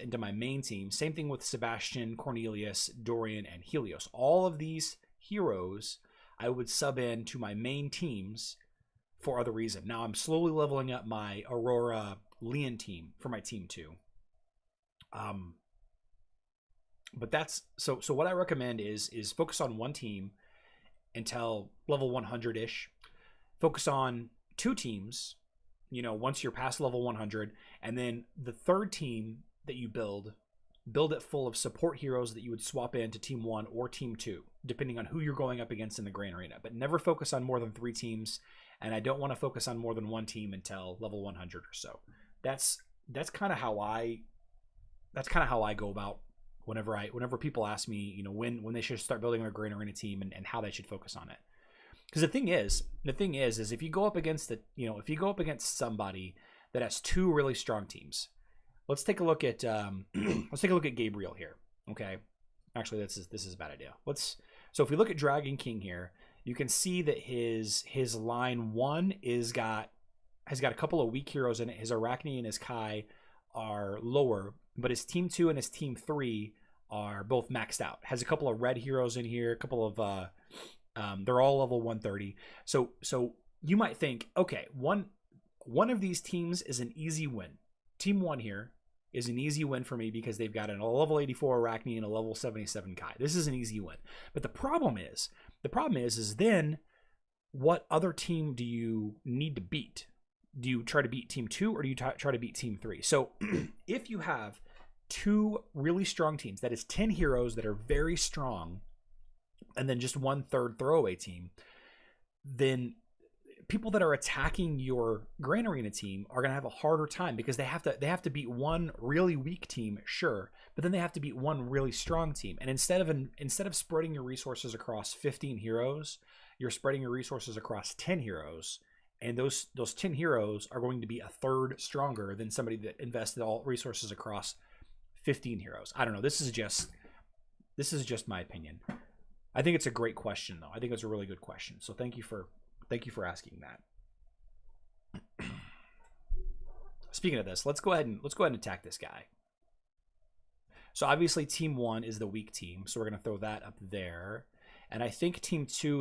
into my main team. Same thing with Sebastian, Cornelius, Dorian, and Helios. All of these heroes I would sub in to my main teams for other reason. Now I'm slowly leveling up my Aurora Leon team for my team 2. But that's so what I recommend is focus on one team until level 100-ish. Focus on 2 teams, you know, once you're past level 100, and then the third team that you build it full of support heroes that you would swap into team 1 or team 2, depending on who you're going up against in the Grand Arena. But never focus on more than 3 teams, and I don't want to focus on more than 1 team until level 100 or so. That's kind of how I go about whenever people ask me, you know, when they should start building their Grand Arena team and how they should focus on it. Because the thing is if you go up against somebody that has 2 really strong teams. Let's take a look at Gabriel here. Okay, actually this is a bad idea. So if we look at Dragon King here, you can see that his line 1 has got a couple of weak heroes in it. His Arachne and his Kai are lower, but his team 2 and his team 3 are both maxed out. Has a couple of red heroes in here, a couple of they're all level 130. So you might think, okay, one of these teams is an easy win. Team 1 here is an easy win for me because they've got a level 84 Arachne and a level 77 Kai. This is an easy win. But the problem is then what other team do you need to beat? Do you try to beat team 2 or do you try to beat team 3? So if you have 2 really strong teams, that is 10 heroes that are very strong, and then just 1/3 throwaway team, then people that are attacking your Grand Arena team are going to have a harder time because they have to beat one really weak team, sure, but then they have to beat one really strong team. And instead of spreading your resources across 15 heroes, you're spreading your resources across 10 heroes, and those 10 heroes are going to be 1/3 stronger than somebody that invested all resources across 15 heroes. I don't know. This is just my opinion. I think it's a great question, though. I think it's a really good question. So thank you for asking that. Speaking of this, let's go ahead and attack this guy. So obviously team 1 is the weak team, so we're going to throw that up there. And I think team 2